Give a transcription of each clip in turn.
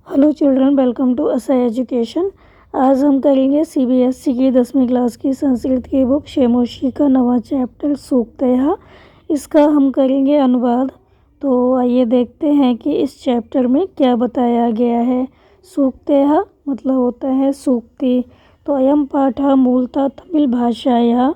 Hello children, welcome to Asai education. आज हम करेंगे सीबीएसई की 10वीं क्लास की संस्कृत की बुक शेमोशी का नवा चैप्टर सूक्तयः। इसका हम करेंगे अनुवाद। तो आइए देखते हैं कि इस चैप्टर में क्या बताया गया है। सूक्तयः मतलब होता है सूक्ति। तो अयम पाठः मूलतः तमिल भाषायाः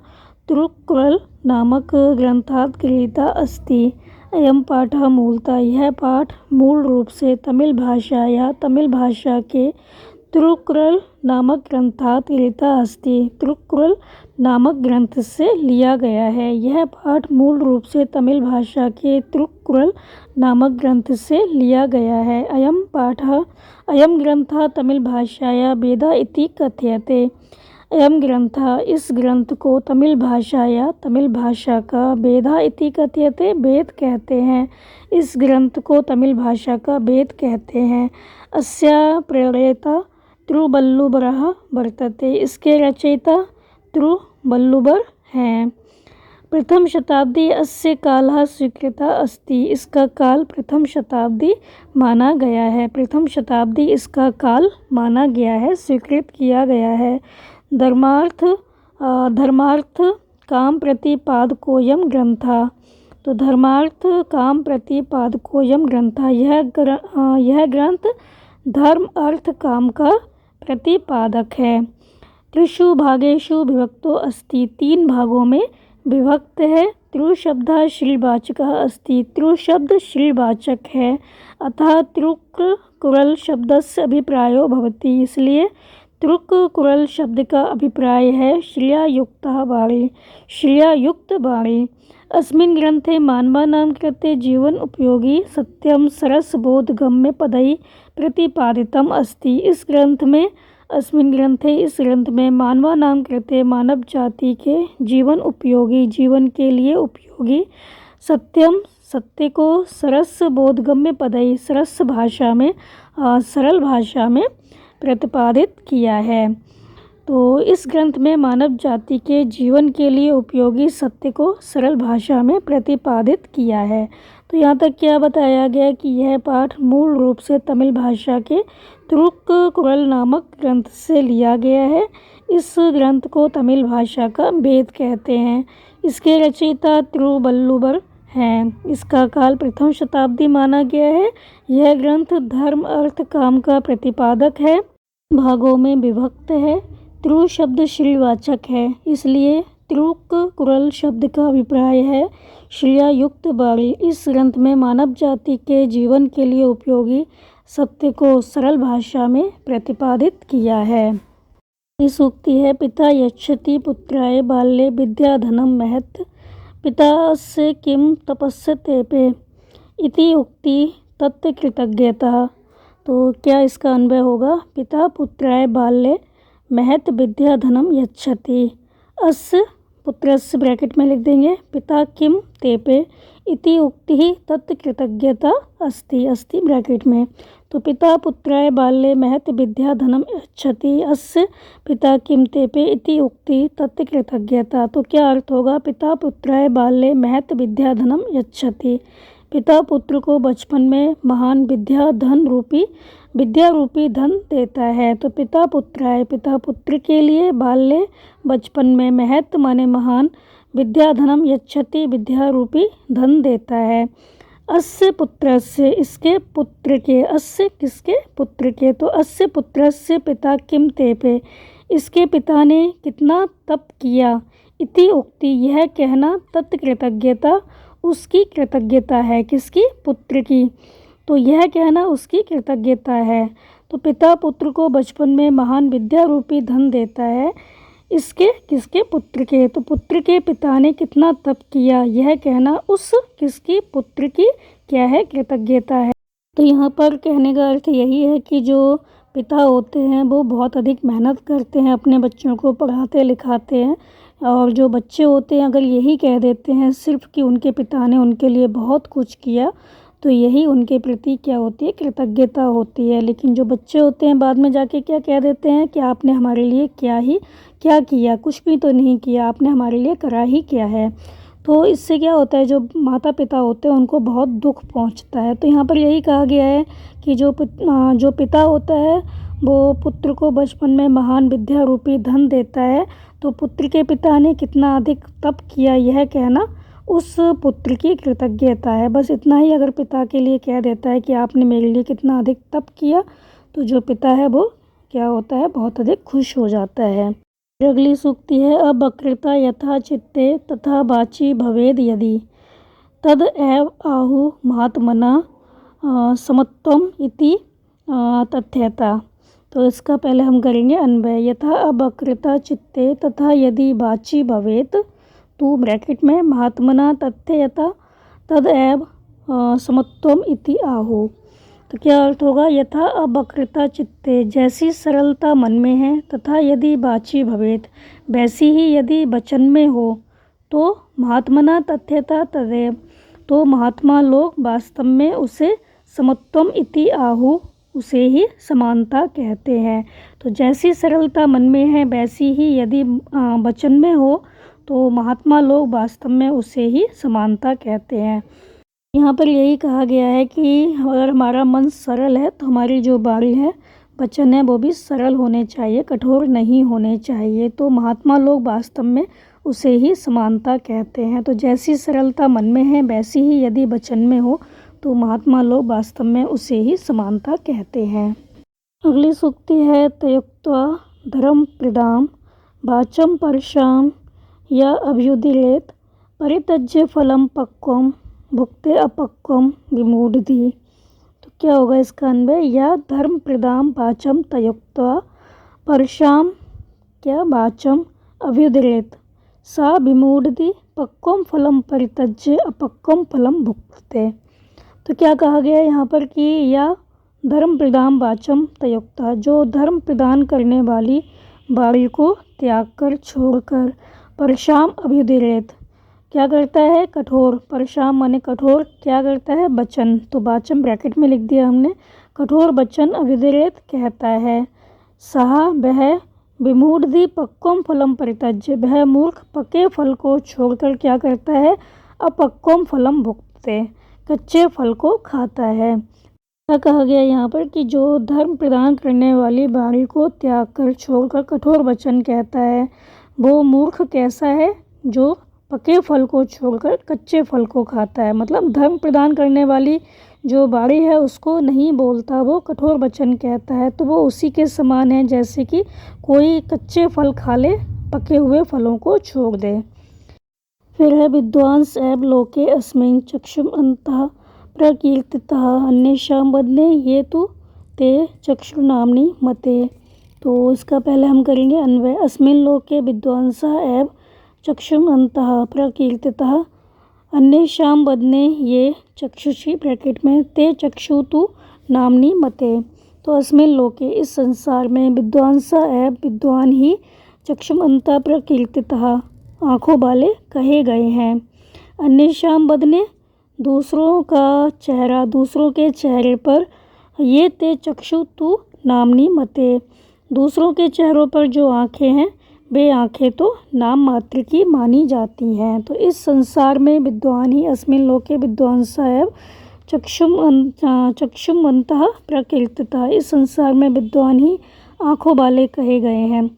तिरुक्कुरल नामक ग्रंथात् गृहीतः अस्ति। अयम पाठः मूलतः यह पाठ मूल रूप से तमिल भाषा के तिरुक्कुरल नामक ग्रंथात् गृहीतः अस्ति। तिरुक्कुरल नामक ग्रंथ से लिया गया है। यह पाठ मूल रूप से तमिल भाषा के तिरुक्कुरल नामक ग्रंथ से लिया गया है। अयम ग्रंथः तमिल भाषायाः वेदा इति कथ्यते। अयम ग्रंथः इस ग्रंथ को तमिल भाषा का वेदा इति कथ्यते वेद कहते हैं। इस ग्रंथ को तमिल भाषा का वेद कहते हैं। अस्या प्रणेता तिरुवल्लुवरः वर्तते। इसके रचयिता तिरुवल्लुवर हैं। प्रथम शताब्दी अस्य कालः स्वीकृतः अस्ति। इसका काल प्रथम शताब्दी माना गया है। प्रथम शताब्दी इसका काल माना गया है, स्वीकृत किया गया है। धर्मार्थ काम प्रतिपादकोऽयं ग्रंथः। तो धर्मार्थ काम प्रतिपादकोऽयं ग्रंथः, यह ग्रंथ धर्म अर्थ काम का प्रतिपादक है। त्रिषु भागेषु विभक्तो अस्ति। 3 भागों में विभक्त है। तिरु शब्दः श्रीवाचकः अस्ति। तिरु शब्द श्रीवाचक है। अतः तिरुक्कुरल शब्दस्य अभिप्रायो भवति। इसलिए तिरुक्कुरल शब्द का अभिप्राय है श्रियायुक्त वाणी। अस्मिन् ग्रंथे मानवानां कृते जीवन उपयोगी सत्यम सरस बोधगम्य पदैः प्रतिपादितम् अस्ति। इस ग्रंथ में मानवानां कृते मानव जाति के जीवन के लिए उपयोगी सत्यम सत्य को सरस बोधगम्य पदैः सरल भाषा में प्रतिपादित किया है। तो इस ग्रंथ में मानव जाति के जीवन के लिए उपयोगी सत्य को सरल भाषा में प्रतिपादित किया है। तो यहाँ तक क्या बताया गया कि यह पाठ मूल रूप से तमिल भाषा के तिरुक्कुरल नामक ग्रंथ से लिया गया है। इस ग्रंथ को तमिल भाषा का वेद कहते हैं। इसके रचयिता तिरुवल्लुवर हैं। इसका काल प्रथम शताब्दी माना गया है। यह ग्रंथ धर्म अर्थ काम का प्रतिपादक है। भागों में विभक्त है। तिरु शब्द श्रीवाचक है, इसलिए तिरुक्कुरल शब्द का अभिप्राय है श्रियायुक्त वाणी। इस ग्रंथ में मानव जाति के जीवन के लिए उपयोगी सत्य को सरल भाषा में प्रतिपादित किया है। इस उक्ति है पिता यच्छति पुत्राय बाल्ये विद्याधनं महत् पितास्य किं तपस्य तेपे इति उक्ति तत्कृतज्ञता। तो क्या इसका अन्वय होगा? पिता पुत्राय बाल्ये महत् विद्याधनं यच्छति। अस्य पुत्रस्य ब्रैकेट में लिख देंगे पिता किम तेपे इति उक्ति तत्कृतज्ञता अस्ति ब्रैकेट में। तो पिता पुत्राय बाल्ये महत् विद्याधनं यच्छति अस्य पिता किम तेपे इति उक्ति तत्कृतज्ञता। तो क्या अर्थ होगा? पिता पुत्राय बाल्ये महत् विद्याधनं यच्छति। पिता पुत्र को बचपन में महान विद्या रूपी धन देता है। तो पिता पुत्र के लिए बाल्ये बचपन में महत् माने महान विद्याधनम यच्छति विद्या रूपी धन देता है। अस्य पुत्रस्य इसके पुत्र के, अस्य किसके? पुत्र के। तो अस्य पुत्रस्य पिता किम तेपे इसके पिता ने कितना तप किया। इति उक्ति यह कहना तत्कृतज्ञता उसकी कृतज्ञता है। किसकी? पुत्र की। तो यह कहना उसकी कृतज्ञता है। तो पिता पुत्र को बचपन में महान विद्या रूपी धन देता है। इसके किसके? पुत्र के। तो पुत्र के पिता ने कितना तप किया, यह कहना उस किसकी? पुत्र की क्या है? कृतज्ञता है। तो यहाँ पर कहने का अर्थ यही है कि जो पिता होते हैं वो बहुत अधिक मेहनत करते हैं, अपने बच्चों को पढ़ाते लिखाते हैं। और जो बच्चे होते हैं अगर यही कह देते हैं सिर्फ कि उनके पिता ने उनके लिए बहुत कुछ किया, तो यही उनके प्रति क्या होती है? कृतज्ञता होती है। लेकिन जो बच्चे होते हैं बाद में जाके क्या कह देते हैं कि आपने हमारे लिए क्या किया? कुछ भी तो नहीं किया, आपने हमारे लिए करा ही क्या है। तो इससे क्या होता है, जो माता पिता होते हैं उनको बहुत दुख पहुंचता है। तो यहाँ पर यही कहा गया है कि जो पिता होता है वो पुत्र को बचपन में महान विद्या रूपी धन देता है। तो पुत्र के पिता ने कितना अधिक तप किया, यह कहना उस पुत्र की कृतज्ञता है। बस इतना ही अगर पिता के लिए कह देता है कि आपने मेरे लिए कितना अधिक तप किया, तो जो पिता है वो क्या होता है, बहुत अधिक खुश हो जाता है। अगली सूक्ति है, अवक्रता यथा चित्ते तथा वाची भवेद यदि तद एव आहु महात्मना समत्वम इति तथ्यता। तो इसका पहले हम करेंगे अन्वय। यथा अवक्रता चित्ते तथा यदि वाची भवेत, तो ब्रैकेट में महात्मना तथ्यता तद एव समत्वम इति आहु। तो क्या अर्थ होगा, यथा अवक्रता चित्ते, जैसी सरलता मन में है, तथा यदि वाची भवेत, वैसी ही यदि वचन में हो, तो महात्मना तथ्यता तदेव, तो महात्मा लोग वास्तव में उसे समत्वम इति आहु, उसे ही समानता कहते हैं। तो जैसी सरलता मन में है वैसी ही यदि वचन में हो, तो महात्मा लोग वास्तव में उसे ही समानता कहते हैं। यहाँ पर यही कहा गया है कि अगर हमारा मन सरल है तो हमारी जो वाणी है, वचन है, वो भी सरल होने चाहिए, कठोर नहीं होने चाहिए। तो महात्मा लोग वास्तव में उसे ही समानता कहते हैं। तो जैसी सरलता मन में है वैसी ही यदि वचन में हो, तो महात्मा लोग वास्तव में उसे ही समानता कहते हैं। अगली सूक्ति है, तयुक्त्वा धर्म प्रदाम वाचम परशाम या अभ्युदीरेत परित्यज्य फलम पक्वम भुक्ते अपक्वम विमूढ़धि। तो क्या होगा इसका अन्वय, या धर्म प्रदाम वाचम तयुक्त्वा परशाम क्या वाचम अभ्युदीरेत सा विमूढ़धि पक्वम फलम परित्यज्य अपक्वम फलम भुक्ते। तो क्या कहा गया है यहाँ पर कि या धर्म प्रदान वाचम तयुक्ता, जो धर्म प्रदान करने वाली वाणी को त्याग कर छोड़कर परशाम अभ्युदीरेत, क्या करता है, कठोर, परशाम माने कठोर, क्या करता है, वचन, तो वाचम ब्रैकेट में लिख दिया हमने, कठोर वचन अभ्युदीरेत कहता है। सहा वह विमूढ़धि पक्वम फलम परित्यज्य, वह मूर्ख पके फल को छोड़कर क्या करता है, अपक्वम फलम भुक्ते, कच्चे फल को खाता है। क्या कहा गया यहाँ पर कि जो धर्म प्रदान करने वाली वाणी को त्याग कर छोड़कर कठोर वचन कहता है, वो मूर्ख कैसा है, जो पके फल को छोड़कर कच्चे फल को खाता है। मतलब धर्म प्रदान करने वाली जो वाणी है उसको नहीं बोलता, वो कठोर वचन कहता है, तो वो उसी के समान है जैसे कि कोई कच्चे फल खा ले, पके हुए फलों को छोड़ दे। फिर है, विद्वांस एव लोके अस्मिन् चक्षुम अंतः प्रकीर्तितः अन्येषां वदने ये तु ते चक्षुर्नाम्नि मते। तो इसका पहले हम करेंगे अन्वय। अस्मिन् लोके विद्वांसः एव चक्षुम अंतः प्रकीर्तितः अन्येषां वदने ये चक्षुषी ब्रैकेट में ते चक्षु तु नाम्नि मते। तो अस्मिन् लोके, इस संसार में, विद्वांसः एव विद्वान ही चक्षुम अंतः प्रकीर्तितः आँखों वाले कहे गए हैं। अन्येषां वदने, दूसरों का चेहरा, दूसरों के चेहरे पर, ये ते चक्षु तु नाम्नि मते, दूसरों के चेहरों पर जो आँखें हैं वे आँखें तो नाम मात्र की मानी जाती हैं। तो इस संसार में विद्वान ही, अस्मिन् लोके विद्वांसः एव चक्षुम अंतः प्रकीर्तितः, इस संसार में विद्वान ही आँखों वाले कहे गए हैं।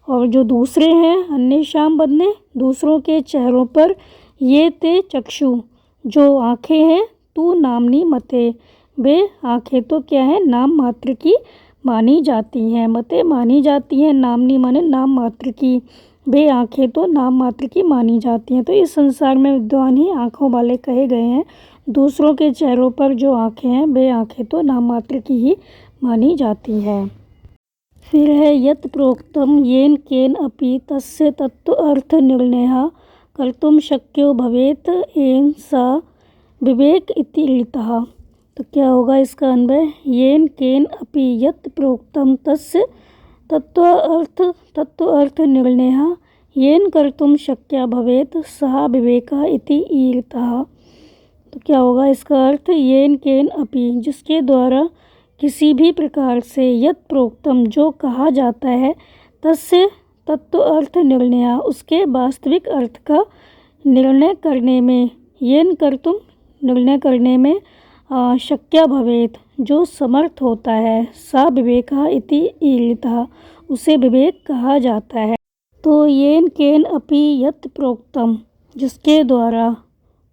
और जो दूसरे हैं, अन्येषां वदने, दूसरों के चेहरों पर, ये ते चक्षु, जो आँखें हैं, तू नाम्नि मते, वे आँखें तो क्या है, नाम मात्र की मानी जाती हैं। मते मानी जाती हैं, नाम्नि माने नाम मात्र की, वे आँखें तो नाम मात्र की मानी जाती हैं। तो इस संसार में विद्वान ही आँखों वाले कहे गए हैं। दूसरों के चेहरों पर जो आँखें हैं वे आँखें तो नाम मात्र की ही मानी जाती हैं। फिर है, यत् प्रोक्तम येन केन अपि तस्य तत्व अर्थ निर्णयः कर्तुम शक्यो भवेत येन सा विवेक इति ऋतः। तो क्या होगा इसका अन्वय, येन केन अपि यत् प्रोक्तम तस्य तत्व अर्थ निर्णयः येन कर्तुम शक्य भवेत सः विवेकः इति ऋतः। तो क्या होगा इसका अर्थ, येन केन अपि, जिसके द्वारा किसी भी प्रकार से, यत् प्रोक्तम, जो कहा जाता है, तस्य तत्व अर्थ निर्णय, उसके वास्तविक अर्थ का निर्णय करने में येन कर्तुं निर्णय करने में शक्य भवेत् जो समर्थ होता है, सा विवेकः इति ईरितः उसे विवेक कहा जाता है। तो येन केन अपि यत् प्रोक्तम जिसके द्वारा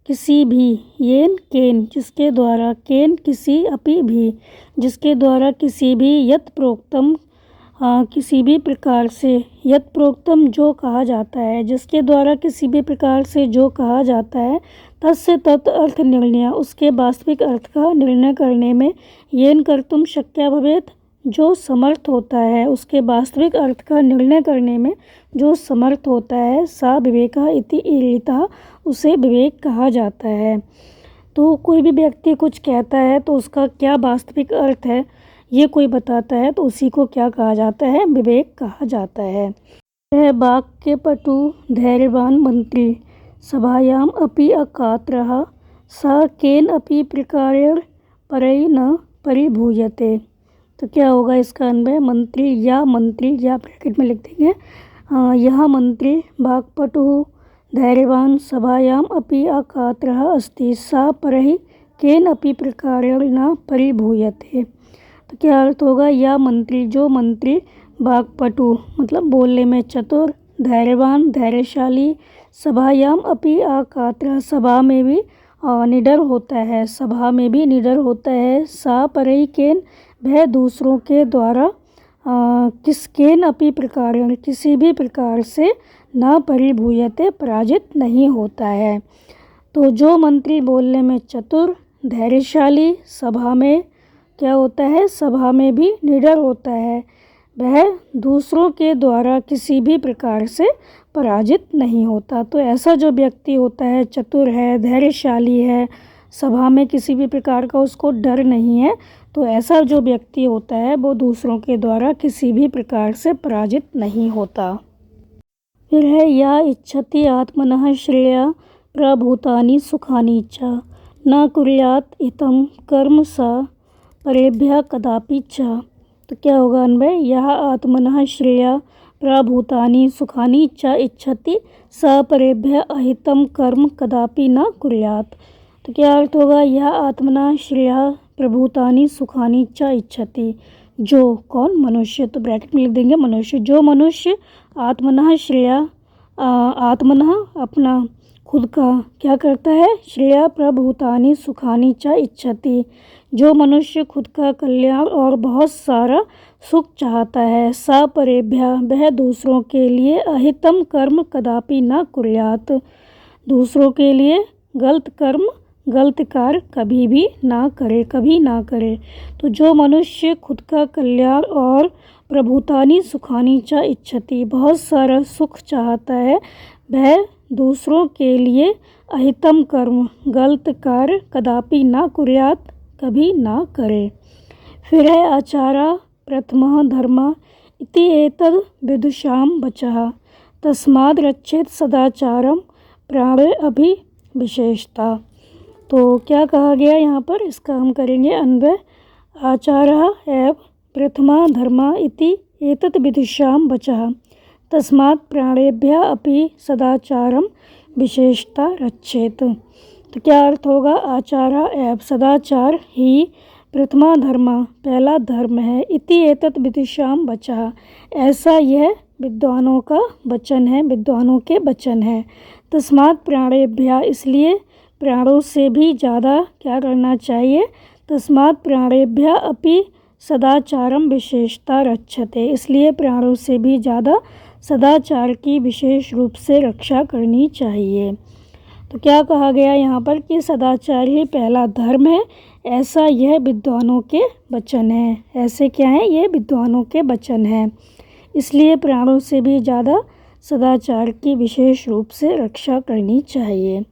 किसी भी, येन केन जिसके द्वारा, केन किसी, अपि भी जिसके द्वारा किसी भी, यत् प्रोक्तम किसी भी प्रकार से, यत् प्रोक्तम जो कहा जाता है, जिसके द्वारा किसी भी प्रकार से जो कहा जाता है, तस्य तत् अर्थ निर्णय उसके वास्तविक अर्थ का निर्णय करने में, येन कर्तुं शक्य भवेत् जो समर्थ होता है, उसके वास्तविक अर्थ का निर्णय करने में जो समर्थ होता है, सा विवेकः इति ईरितः उसे विवेक कहा जाता है। तो कोई भी व्यक्ति कुछ कहता है तो उसका क्या वास्तविक अर्थ है ये कोई बताता है तो उसी को क्या कहा जाता है, विवेक कहा जाता है। यह वाक्यपटु धैर्यवान मंत्री सभायाम अपि अकात्रः स केन अपि प्रकारेण परैः न परिभूयते। तो क्या होगा इसका अन्वय, मंत्री या ब्रैकेट में लिख देंगे। यह मंत्री वाक्पटुः धैर्यवान सभायाम अपि अकात्रः अस्ति स परैः केन अपि प्रकारेण न परिभूयते। तो क्या अर्थ होगा, या मंत्री जो मंत्री वाक्पटु मतलब बोलने में चतुर, धैर्यवान धैर्यशाली, सभायाम अपि अकात्रः सभा में भी निडर होता है, सभा में भी निडर होता है, सा परैः केन वह दूसरों के द्वारा, केन अपि प्रकारेण किसी भी प्रकार से, न परिभूयते पराजित नहीं होता है। तो जो मंत्री बोलने में चतुर, धैर्यशाली, सभा में क्या होता है, सभा में भी निडर होता है, वह दूसरों के द्वारा किसी भी प्रकार से पराजित नहीं होता। तो ऐसा जो व्यक्ति होता है, चतुर है, धैर्यशाली है, सभा में किसी भी प्रकार का उसको डर नहीं है, तो ऐसा जो व्यक्ति होता है वो दूसरों के द्वारा किसी भी प्रकार से पराजित नहीं होता। फिर है या इच्छति आत्मनः श्रेया प्रभूतानि सुखानि च न कुर्यात् इतं कर्म स परेभ्यः कदापि च। तो क्या होगा अन्वय, यह आत्मनः श्रेया प्रभूतानि सुखानि च इच्छति स परेभ्यः अहितं कर्म कदापि न कुर्यात्। तो क्या अर्थ होगा, यह आत्मना श्रेया प्रभूतानि सुखानि च इच्छति जो, कौन, मनुष्य, तो ब्रैकेट में लिख देंगे मनुष्य, जो मनुष्य आत्मनः श्रेया आत्मनः अपना खुद का क्या करता है, श्रेया प्रभूतानि सुखानि च इच्छति जो मनुष्य खुद का कल्याण और बहुत सारा सुख चाहता है, सा परेभ्यः वह दूसरों के लिए, अहितम कर्म कदापि न कुर्यात् दूसरों के लिए गलत कर्म, गलत कार्य कभी भी ना करे, कभी ना करे। तो जो मनुष्य खुद का कल्याण और प्रभूतानि सुखानि च इच्छति बहुत सारा सुख चाहता है, वह दूसरों के लिए अहितम कर्म गलत कार्य कदापि ना कुर्यात् कभी ना करे। फिर है आचारा प्रथमः धर्मः इति एतद् विदुषां वचः तस्माद् रक्षेत् सदाचारं प्राणे अभि विशेषता। तो क्या कहा गया यहाँ पर, इसका हम करेंगे अन्वय। आचारः एव प्रथमा धर्मा इति एतत् विदुषां वचः तस्मात् प्राणेभ्यः अपि सदाचारं विशेषता रक्षेत्। तो क्या अर्थ होगा, आचारः एव सदाचार ही प्रथमा धर्मा पहला धर्म है, इति एतत् विदुषां वचः ऐसा यह विद्वानों का वचन है, विद्वानों के वचन है। तस्मात् प्राणेभ्यः इसलिए प्राणों से भी ज़्यादा क्या करना चाहिए, तस्मात् प्राणेभ्यः अपि सदाचारम विशेषता रक्षते इसलिए प्राणों से भी ज़्यादा सदाचार की विशेष रूप से रक्षा करनी चाहिए। तो क्या कहा गया यहाँ पर कि सदाचार ही पहला धर्म है, ऐसा यह विद्वानों के वचन है। ऐसे क्या है, ये विद्वानों के वचन हैं, इसलिए प्राणों से भी ज़्यादा सदाचार की विशेष रूप से रक्षा करनी चाहिए।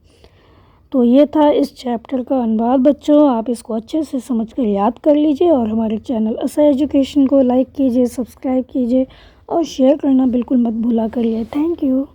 तो ये था इस चैप्टर का अनुवाद बच्चों, आप इसको अच्छे से समझकर याद कर लीजिए और हमारे चैनल असा एजुकेशन को लाइक कीजिए, सब्सक्राइब कीजिए और शेयर करना बिल्कुल मत भूला करिए। Thank you.